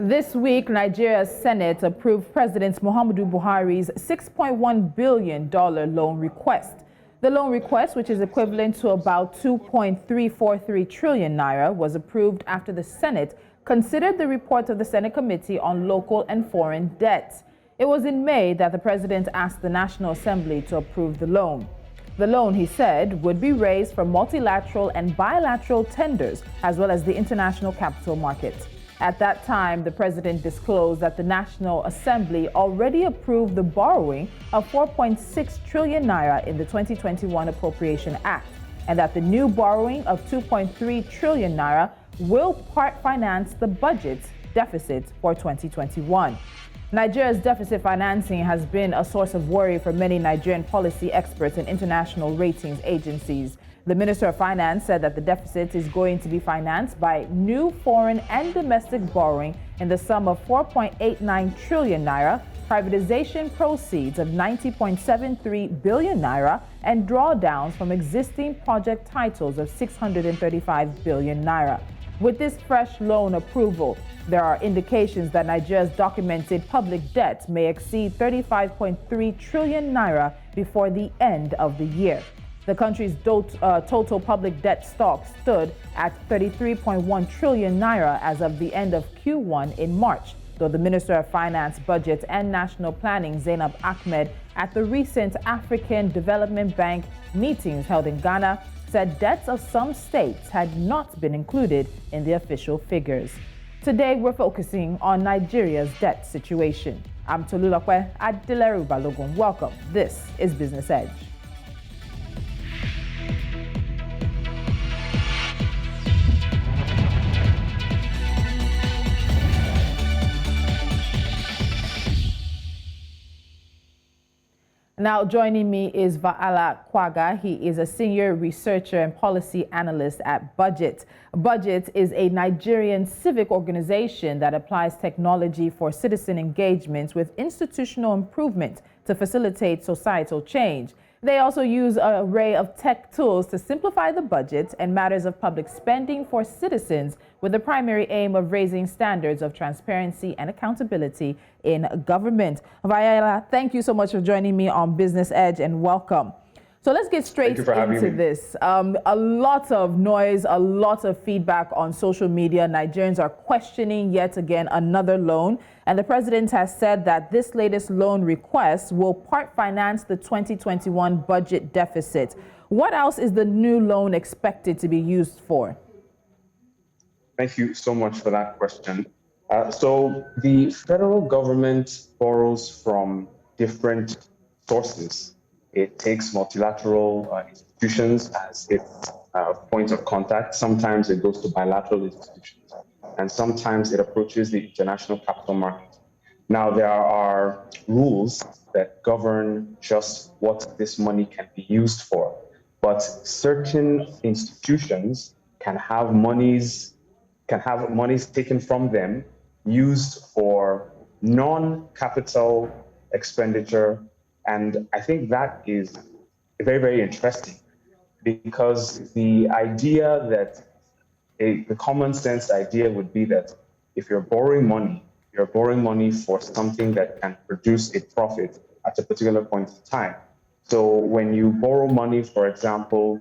This week, Nigeria's Senate approved President Muhammadu Buhari's $6.1 billion loan request. The loan request, which is equivalent to about 2.343 trillion naira, was approved after the Senate considered the report of the Senate Committee on Local and Foreign Debt. It was in May that the president asked the National Assembly to approve the loan. The loan, he said, would be raised from multilateral and bilateral tenders, as well as the international capital markets. At that time, the president disclosed that the National Assembly already approved the borrowing of 4.6 trillion naira in the 2021 Appropriation Act, and that the new borrowing of 2.3 trillion naira will part finance the budget deficit for 2021. Nigeria's deficit financing has been a source of worry for many Nigerian policy experts and international ratings agencies. The Minister of Finance said that the deficit is going to be financed by new foreign and domestic borrowing in the sum of 4.89 trillion naira, privatization proceeds of 90.73 billion naira, and drawdowns from existing project titles of 635 billion naira. With this fresh loan approval, there are indications that Nigeria's documented public debt may exceed 35.3 trillion naira before the end of the year. The country's total public debt stock stood at 33.1 trillion naira as of the end of Q1 in March, though the Minister of Finance, Budget and National Planning, Zainab Ahmed, at the recent African Development Bank meetings held in Ghana, said debts of some states had not been included in the official figures. Today, we're focusing on Nigeria's debt situation. I'm Tolulokwe Adileru Balogun. Welcome. This is Business Edge. Now joining me is Vaala Kwaga. He is a senior researcher and policy analyst at Budget. Budget is a Nigerian civic organization that applies technology for citizen engagement with institutional improvement to facilitate societal change. They also use an array of tech tools to simplify the budget and matters of public spending for citizens, with the primary aim of raising standards of transparency and accountability in government. Vaala, thank you so much for joining me on Business Edge, and welcome. So let's get straight into this. A lot of noise, a lot of feedback on social media. Nigerians are questioning yet again another loan. And the president has said that this latest loan request will part finance the 2021 budget deficit. What else is the new loan expected to be used for? Thank you so much for that question. So the federal government borrows from different sources. It takes multilateral institutions as its point of contact. Sometimes it goes to bilateral institutions, and sometimes it approaches the international capital market. Now, there are rules that govern just what this money can be used for, but certain institutions can have monies taken from them used for non-capital expenditure. And I think that is very, very interesting, because the idea that the common sense idea would be that if you're borrowing money for something that can produce a profit at a particular point in time. So when you borrow money, for example,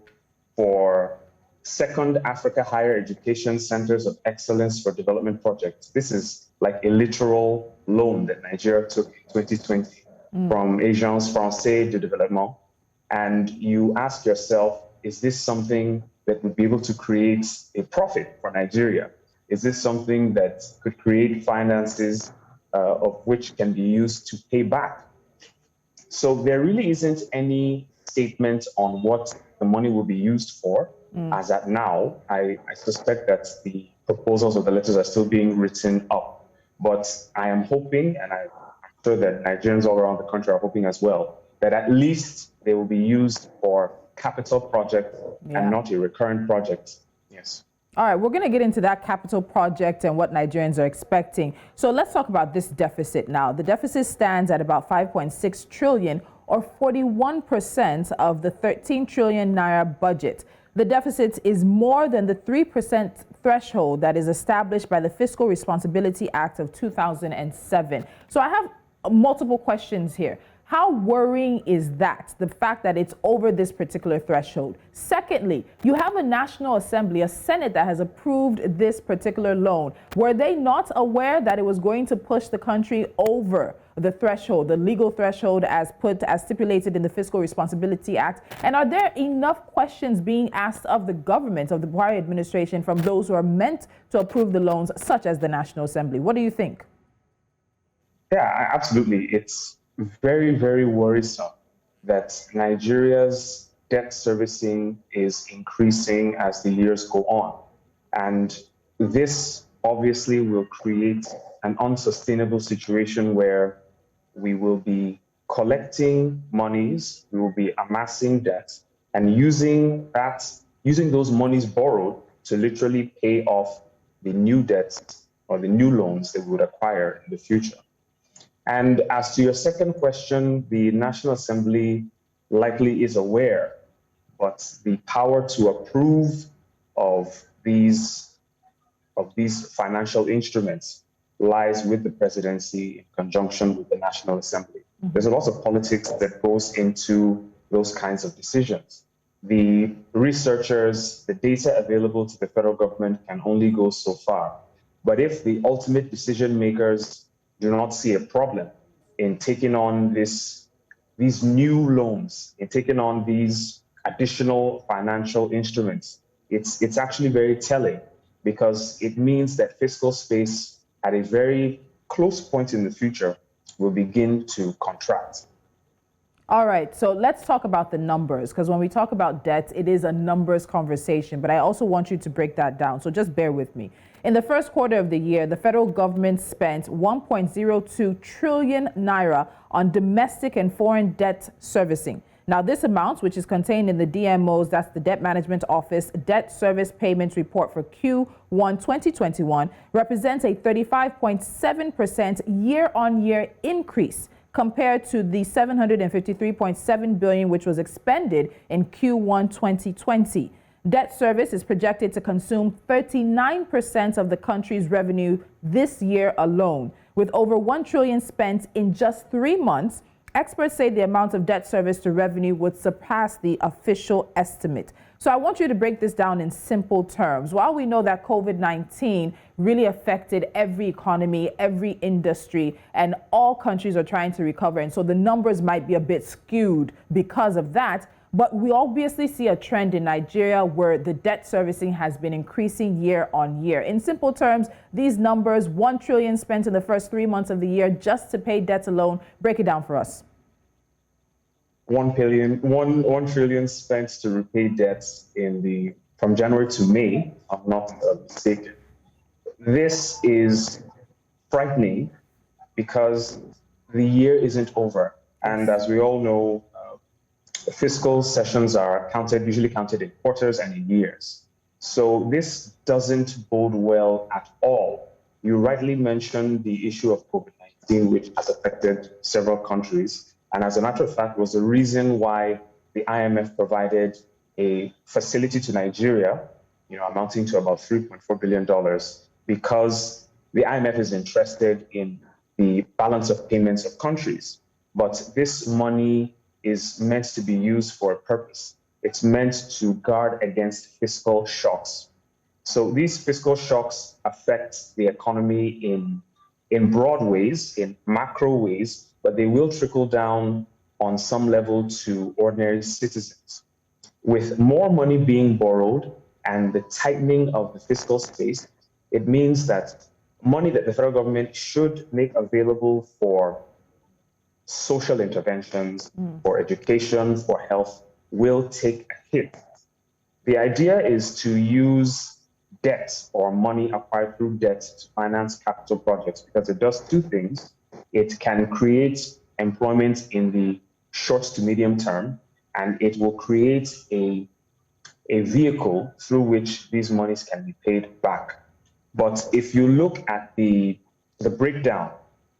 for Second Africa Higher Education Centers of Excellence for Development Projects, this is like a literal loan that Nigeria took in 2020. From Agence Française de Développement, and you ask yourself, is this something that would be able to create a profit for Nigeria? Is this something that could create finances of which can be used to pay back? So there really isn't any statement on what the money will be used for. As at now, I suspect that the proposals of the letters are still being written up, but I am hoping, and I'm sure that Nigerians all around the country are hoping as well, that at least they will be used for capital projects and not a recurrent project. Yes. All right, we're going to get into that capital project and what Nigerians are expecting. So let's talk about this deficit now. The deficit stands at about 5.6 trillion, or 41% of the 13 trillion naira budget. The deficit is more than the 3% threshold that is established by the Fiscal Responsibility Act of 2007. So I have multiple questions here. How worrying is that, the fact that it's over this particular threshold? Secondly, you have a National Assembly, a Senate that has approved this particular loan. Were they not aware that it was going to push the country over the threshold, the legal threshold as stipulated in the Fiscal Responsibility Act? And are there enough questions being asked of the government, of the Buhari administration, from those who are meant to approve the loans, such as the National Assembly? What do you think? Yeah, absolutely. It's very, very worrisome that Nigeria's debt servicing is increasing as the years go on. And this obviously will create an unsustainable situation where we will be collecting monies, we will be amassing debt, and using those monies borrowed to literally pay off the new debts or the new loans that we would acquire in the future. And as to your second question, the National Assembly likely is aware, but the power to approve of these financial instruments lies with the presidency in conjunction with the National Assembly. There's a lot of politics that goes into those kinds of decisions. The researchers, the data available to the federal government can only go so far. But if the ultimate decision makers do not see a problem in taking on these new loans, in taking on these additional financial instruments, it's actually very telling, because it means that fiscal space at a very close point in the future will begin to contract. All right, so let's talk about the numbers, because when we talk about debt, it is a numbers conversation, but I also want you to break that down, so just bear with me. In the first quarter of the year, the federal government spent 1.02 trillion naira on domestic and foreign debt servicing. Now, this amount, which is contained in the DMO's, that's the Debt Management Office, Debt Service Payments Report for Q1 2021, represents a 35.7% year-on-year increase compared to the 753.7 billion which was expended in Q1 2020. Debt service is projected to consume 39% of the country's revenue this year alone. With over 1 trillion spent in just 3 months, experts say the amount of debt service to revenue would surpass the official estimate. So I want you to break this down in simple terms. While we know that COVID-19 really affected every economy, every industry, and all countries are trying to recover, and so the numbers might be a bit skewed because of that, but we obviously see a trend in Nigeria where the debt servicing has been increasing year on year. In simple terms, these numbers, 1 trillion spent in the first 3 months of the year just to pay debt alone. Break it down for us. 1 trillion spent to repay debts from January to May, I'm not mistaken. This is frightening because the year isn't over. And as we all know, fiscal sessions are usually counted in quarters and in years. So this doesn't bode well at all. You rightly mentioned the issue of COVID-19, which has affected several countries. And as a matter of fact, was the reason why the IMF provided a facility to Nigeria, amounting to about $3.4 billion, because the IMF is interested in the balance of payments of countries. But this money is meant to be used for a purpose. It's meant to guard against fiscal shocks. So these fiscal shocks affect the economy in broad ways, in macro ways, but they will trickle down on some level to ordinary citizens. With more money being borrowed and the tightening of the fiscal space, it means that money that the federal government should make available for social interventions, for education, for health, will take a hit. The idea is to use debt or money acquired through debt to finance capital projects, because it does two things. It can create employment in the short to medium term, and it will create a vehicle through which these monies can be paid back. But if you look at the breakdown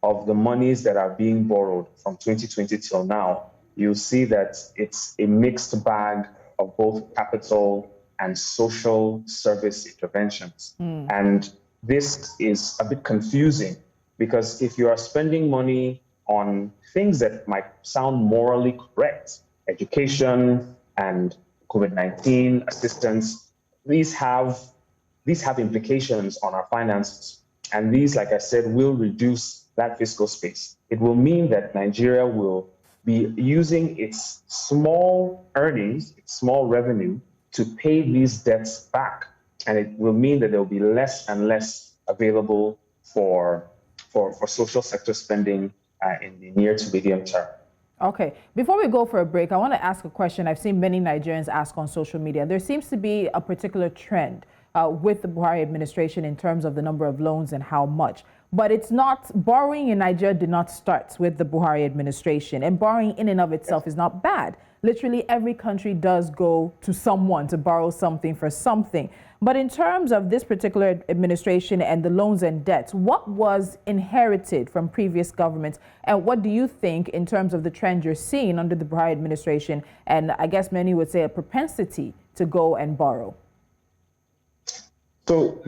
of the monies that are being borrowed from 2020 till now, you'll see that it's a mixed bag of both capital and social service interventions. And this is a bit confusing because if you are spending money on things that might sound morally correct, education and COVID-19 assistance, these have implications on our finances. And these, like I said, will reduce that fiscal space. It will mean that Nigeria will be using its small earnings, its small revenue, to pay these debts back. And it will mean that there will be less and less available for social sector spending in the near to medium term. Okay, before we go for a break, I want to ask a question I've seen many Nigerians ask on social media. There seems to be a particular trend with the Buhari administration in terms of the number of loans and how much. But it's not, borrowing in Nigeria did not start with the Buhari administration, and borrowing in and of itself is not bad. Literally every country does go to someone to borrow something for something. But in terms of this particular administration and the loans and debts, what was inherited from previous governments? And what do you think in terms of the trend you're seeing under the Buhari administration? And I guess many would say a propensity to go and borrow. So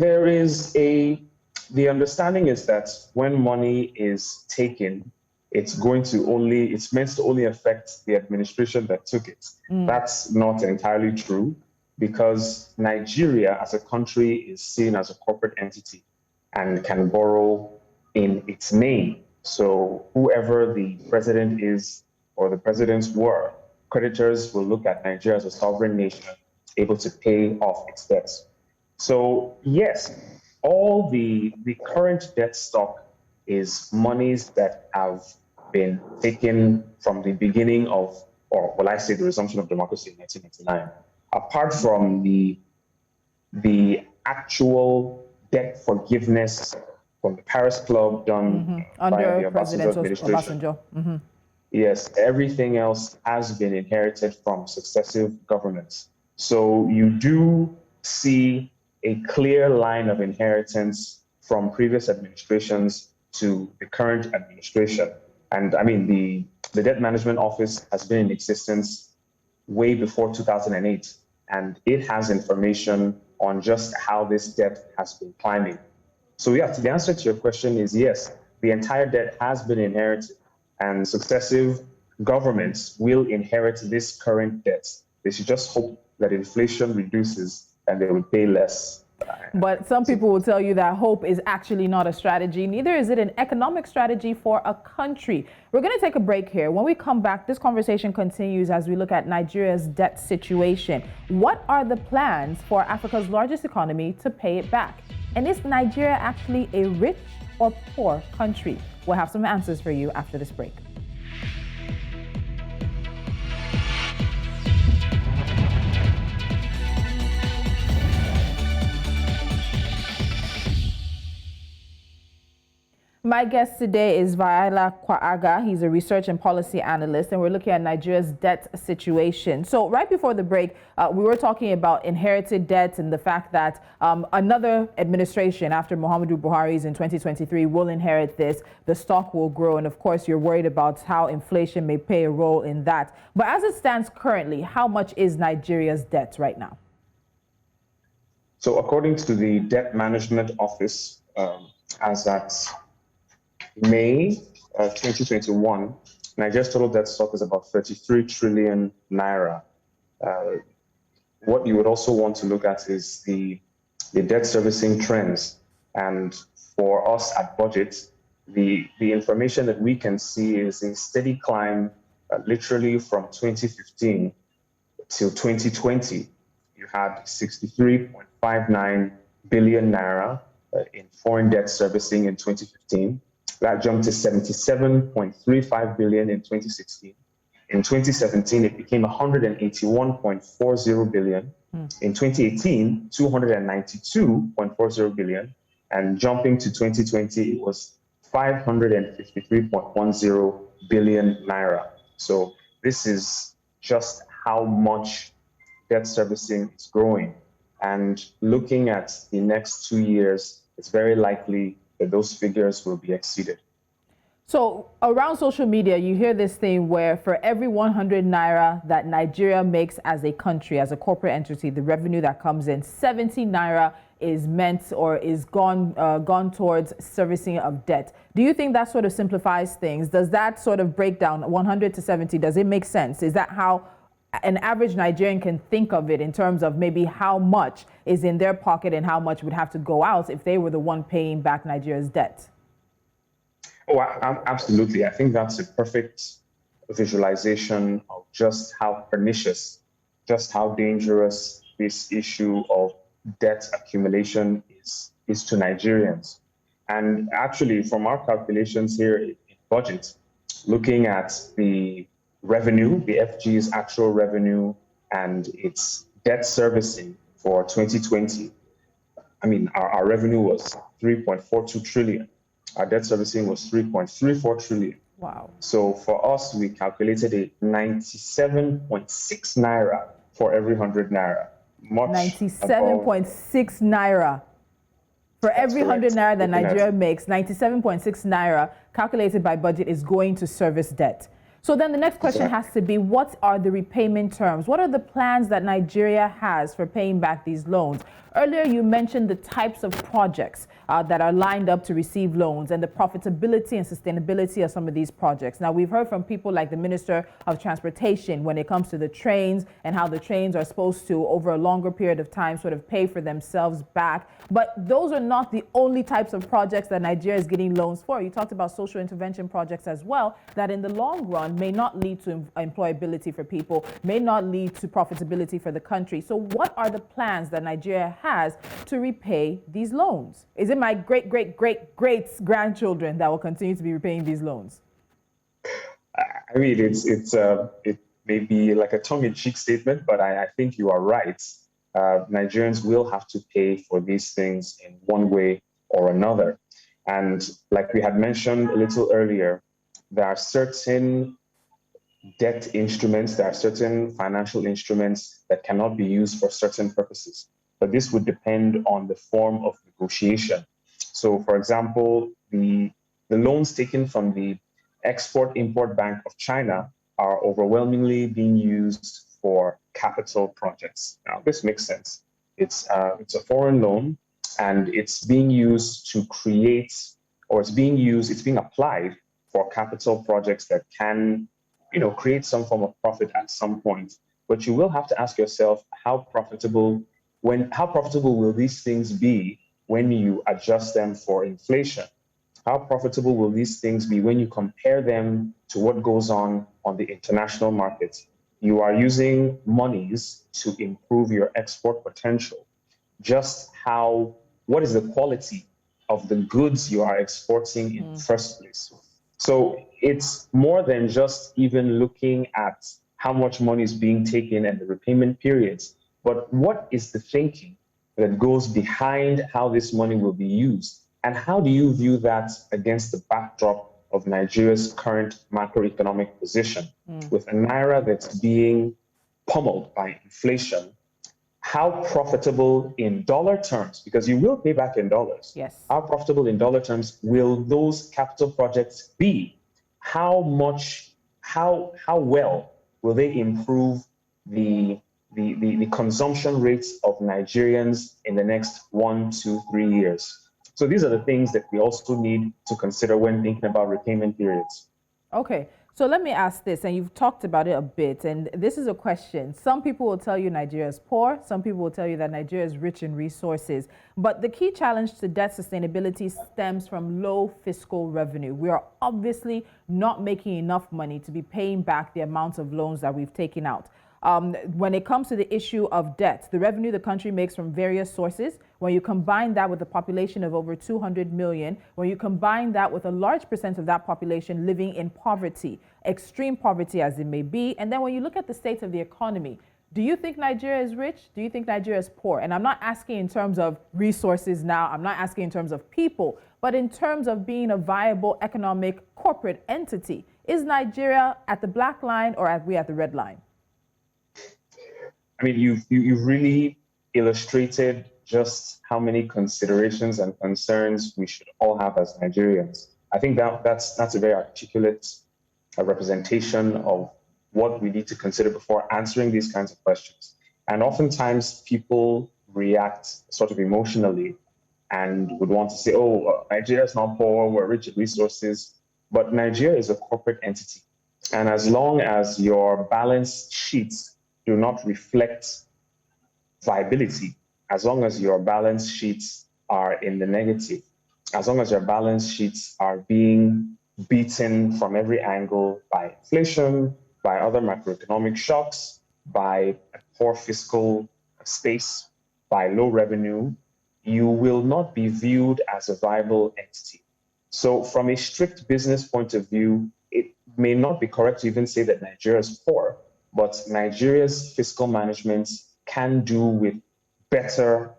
the understanding is that when money is taken, it's meant to only affect the administration that took it. That's not entirely true, because Nigeria as a country is seen as a corporate entity and can borrow in its name. So whoever the president is or the presidents were, creditors will look at Nigeria as a sovereign nation able to pay off its debts. So yes, all the current debt stock is monies that have been taken from the beginning of, or will I say, the resumption of democracy in 1999. Apart from the actual debt forgiveness from the Paris Club done by the Obasanjo administration. Yes, everything else has been inherited from successive governments. So you do see a clear line of inheritance from previous administrations to the current administration. And I mean, the Debt Management Office has been in existence way before 2008, and it has information on just how this debt has been climbing. So yeah, the answer to your question is yes, the entire debt has been inherited, and successive governments will inherit this current debt. They should just hope that inflation reduces and they will pay less. But some people will tell you that hope is actually not a strategy. Neither is it an economic strategy for a country. We're going to take a break here. When we come back, this conversation continues as we look at Nigeria's debt situation. What are the plans for Africa's largest economy to pay it back? And is Nigeria actually a rich or poor country? We'll have some answers for you after this break. My guest today is Vaila Kwaaga. He's a research and policy analyst, and we're looking at Nigeria's debt situation. So right before the break, we were talking about inherited debts and the fact that another administration after Muhammadu Buhari's in 2023 will inherit this. The stock will grow, and of course, you're worried about how inflation may play a role in that. But as it stands currently, how much is Nigeria's debt right now? So according to the Debt Management Office, as at May 2021, Nigeria's total debt stock is about 33 trillion naira. What you would also want to look at is the debt servicing trends. And for us at Budget, the information that we can see is a steady climb, literally from 2015 till 2020. You had 63.59 billion naira in foreign debt servicing in 2015. That jumped to 77.35 billion in 2016. In 2017, it became 181.40 billion. In 2018, 292.40 billion. And jumping to 2020, it was 553.10 billion naira. So this is just how much debt servicing is growing. And looking at the next 2 years, it's very likely that those figures will be exceeded. So around social media, you hear this thing where for every 100 naira that Nigeria makes as a country, as a corporate entity, the revenue that comes in, 70 naira is meant or is gone towards servicing of debt. Do you think that sort of simplifies things? Does that sort of break down 100 to 70? Does it make sense? Is that how an average Nigerian can think of it in terms of maybe how much is in their pocket and how much would have to go out if they were the one paying back Nigeria's debt? Oh, absolutely. I think that's a perfect visualization of just how pernicious, just how dangerous this issue of debt accumulation is to Nigerians. And actually, from our calculations here in budget, looking at the revenue, the FG's actual revenue and its debt servicing for 2020, I mean, our revenue was 3.42 trillion. Our debt servicing was 3.34 trillion. Wow. So for us, we calculated a 97.6 naira for every 100 naira. Much 97.6 naira. For every 100 naira that Nigeria makes, 97.6 naira calculated by budget is going to service debt. So then the next question has to be, what are the repayment terms? What are the plans that Nigeria has for paying back these loans? Earlier, you mentioned the types of projects that are lined up to receive loans and the profitability and sustainability of some of these projects. Now, we've heard from people like the Minister of Transportation when it comes to the trains and how the trains are supposed to, over a longer period of time, sort of pay for themselves back. But those are not the only types of projects that Nigeria is getting loans for. You talked about social intervention projects as well, that in the long run may not lead to employability for people, may not lead to profitability for the country. So what are the plans that Nigeria has to repay these loans? Is it my great-great-great-grandchildren that will continue to be repaying these loans? I mean, it may be like a tongue-in-cheek statement, but I think you are right. Nigerians will have to pay for these things in one way or another. And like we had mentioned a little earlier, there are certain debt instruments, there are certain financial instruments that cannot be used for certain purposes. But this would depend on the form of negotiation. So, for example, the loans taken from the Export-Import Bank of China are overwhelmingly being used for capital projects. Now, this makes sense. It's a foreign loan, and it's being used to create, or it's being applied for capital projects that can, create some form of profit at some point. But you will have to ask yourself, how profitable will these things be when you adjust them for inflation? How profitable will these things be when you compare them to what goes on the international market? You are using monies to improve your export potential. What is the quality of the goods you are exporting in the first place? So it's more than just even looking at how much money is being taken and the repayment periods, but what is the thinking that goes behind how this money will be used? And how do you view that against the backdrop of Nigeria's current macroeconomic position? With a naira that's being pummeled by inflation, how profitable in dollar terms, because you will pay back in dollars. Yes. How profitable in dollar terms will those capital projects be? How well will they improve the consumption rates of Nigerians in the next 1, 2, 3 years? So these are the things that we also need to consider when thinking about repayment periods. Okay, so let me ask this, and you've talked about it a bit, and this is a question. Some people will tell you Nigeria is poor. Some people will tell you that Nigeria is rich in resources. But the key challenge to debt sustainability stems from low fiscal revenue. We are obviously not making enough money to be paying back the amounts of loans that we've taken out. When it comes to the issue of debt, the revenue the country makes from various sources, when you combine that with a population of over 200 million, when you combine that with a large percent of that population living in poverty, extreme poverty as it may be, and then when you look at the state of the economy, do you think Nigeria is rich? Do you think Nigeria is poor? And I'm not asking in terms of resources now, I'm not asking in terms of people, but in terms of being a viable economic corporate entity. Is Nigeria at the black line or are we at the red line? I mean, you've really illustrated just how many considerations and concerns we should all have as Nigerians. I think that's a very articulate representation of what we need to consider before answering these kinds of questions. And oftentimes people react sort of emotionally and would want to say, oh, Nigeria is not poor, we're rich in resources. But Nigeria is a corporate entity. And as long as your balance sheets do not reflect viability, as long as your balance sheets are in the negative, as long as your balance sheets are being beaten from every angle by inflation, by other macroeconomic shocks, by a poor fiscal space, by low revenue, you will not be viewed as a viable entity. So, from a strict business point of view, it may not be correct to even say that Nigeria is poor, but Nigeria's fiscal management can do with better.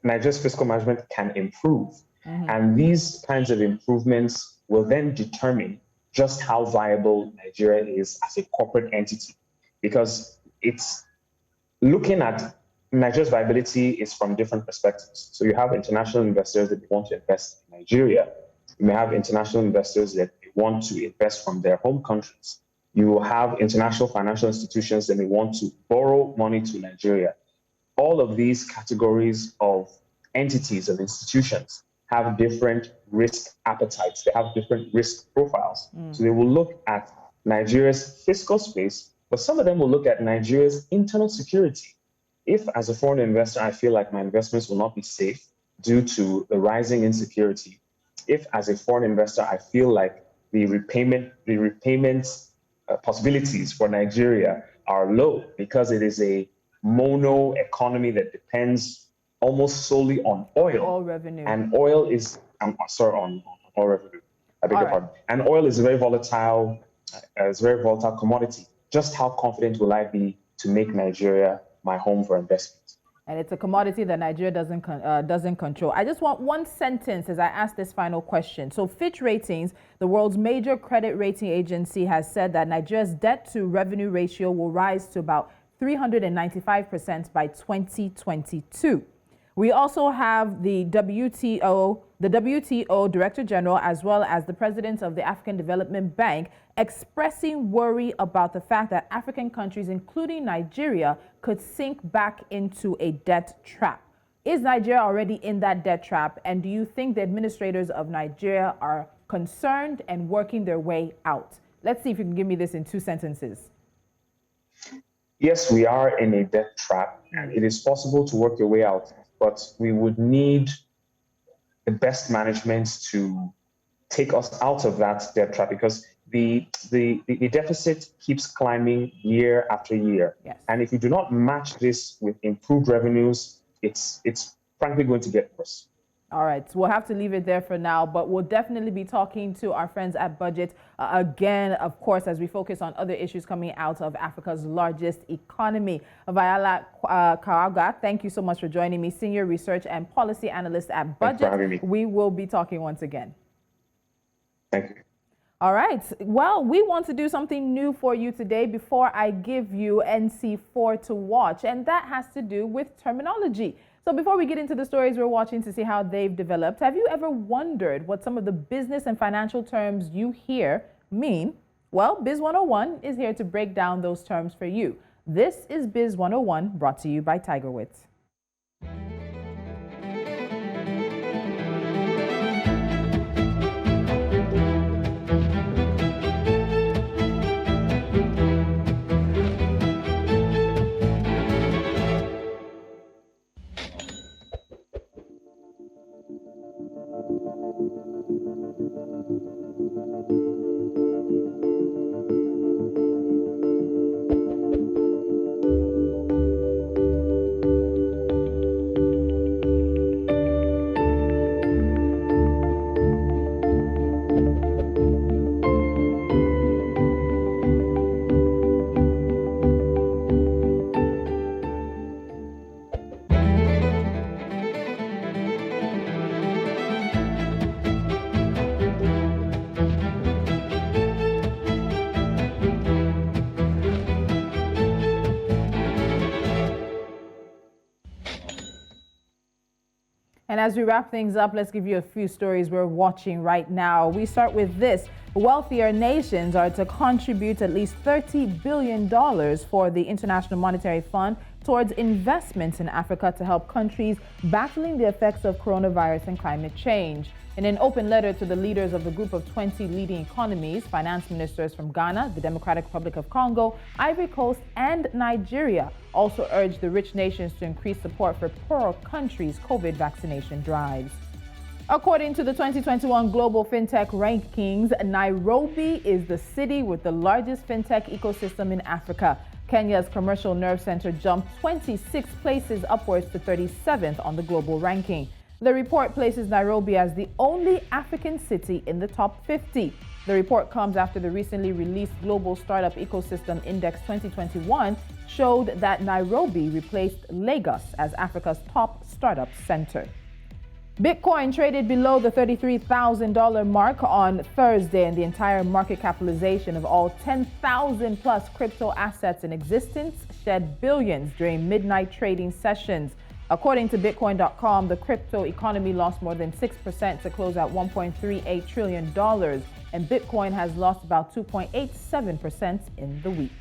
Nigeria's fiscal management can improve. And these kinds of improvements will then determine just how viable Nigeria is as a corporate entity. Because it's looking at Nigeria's viability is from different perspectives. So you have international investors that want to invest in Nigeria. You may have international investors that want to invest from their home countries. You will have international financial institutions that may want to borrow money to Nigeria. All of these categories of entities, of institutions, have different risk appetites. They have different risk profiles. So they will look at Nigeria's fiscal space, but some of them will look at Nigeria's internal security. If, as a foreign investor, I feel like my investments will not be safe due to the rising insecurity, if, as a foreign investor, I feel like the repayment possibilities for Nigeria are low because it is a mono economy that depends almost solely on oil revenue. And oil is, I'm sorry, on oil revenue. I beg your pardon. And oil is a very volatile, commodity. Just how confident will I be to make Nigeria my home for investment? And it's a commodity that Nigeria doesn't control. I just want one sentence as I ask this final question. So Fitch Ratings, the world's major credit rating agency, has said that Nigeria's debt to revenue ratio will rise to about 395% by 2022. We also have the WTO Director General, as well as the President of the African Development Bank, expressing worry about the fact that African countries, including Nigeria, could sink back into a debt trap. Is Nigeria already in that debt trap? And do you think the administrators of Nigeria are concerned and working their way out? Let's see if you can give me this in 2 sentences. Yes, we are in a debt trap, and it is possible to work your way out, but we would need the best management to take us out of that debt trap, because the deficit keeps climbing year after year. Yes. And if you do not match this with improved revenues, it's frankly going to get worse. All right, so we'll have to leave it there for now, but we'll definitely be talking to our friends at Budget again, of course, as we focus on other issues coming out of Africa's largest economy. Viola Karaga, thank you so much for joining me, Senior Research and Policy Analyst at Budget. Thanks for having me. We will be talking once again. Thank you. All right, well, we want to do something new for you today before I give you NC4 to watch, and that has to do with terminology. So before we get into the stories we're watching to see how they've developed, have you ever wondered what some of the business and financial terms you hear mean? Well, Biz 101 is here to break down those terms for you. This is Biz 101, brought to you by Tigerwoods. And as we wrap things up, let's give you a few stories we're watching right now. We start with this. Wealthier nations are to contribute at least $30 billion for the International Monetary Fund towards investments in Africa to help countries battling the effects of coronavirus and climate change. In an open letter to the leaders of the group of 20 leading economies, finance ministers from Ghana, the Democratic Republic of Congo, Ivory Coast, and Nigeria also urged the rich nations to increase support for poorer countries' COVID vaccination drives. According to the 2021 Global FinTech Rankings, Nairobi is the city with the largest fintech ecosystem in Africa. Kenya's Commercial Nerve Center jumped 26 places upwards to 37th on the global ranking. The report places Nairobi as the only African city in the top 50. The report comes after the recently released Global Startup Ecosystem Index 2021 showed that Nairobi replaced Lagos as Africa's top startup center. Bitcoin traded below the $33,000 mark on Thursday, and the entire market capitalization of all 10,000 plus crypto assets in existence shed billions during midnight trading sessions. According to Bitcoin.com, the crypto economy lost more than 6% to close at $1.38 trillion, and Bitcoin has lost about 2.87% in the week.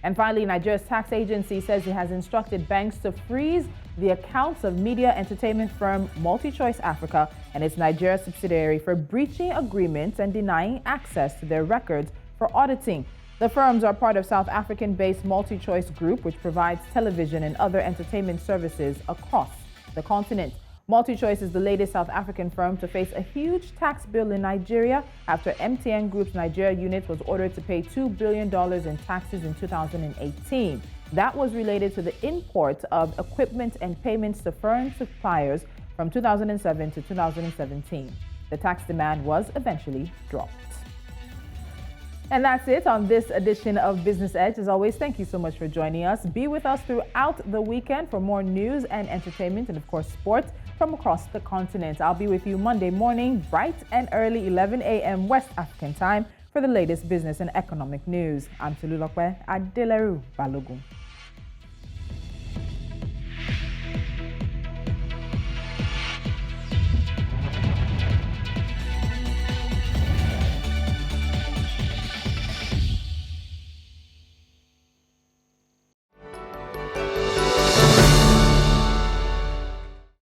And finally, Nigeria's tax agency says it has instructed banks to freeze the accounts of media entertainment firm MultiChoice Africa and its Nigeria subsidiary for breaching agreements and denying access to their records for auditing. The firms are part of South African-based MultiChoice Group, which provides television and other entertainment services across the continent. MultiChoice is the latest South African firm to face a huge tax bill in Nigeria after MTN Group's Nigeria unit was ordered to pay $2 billion in taxes in 2018. That was related to the import of equipment and payments to foreign suppliers from 2007 to 2017. The tax demand was eventually dropped. And that's it on this edition of Business Edge. As always, thank you so much for joining us. Be with us throughout the weekend for more news and entertainment and, of course, sports from across the continent. I'll be with you Monday morning, bright and early, 11 a.m. West African time for the latest business and economic news. I'm Tululokwe Adeleru Balogun.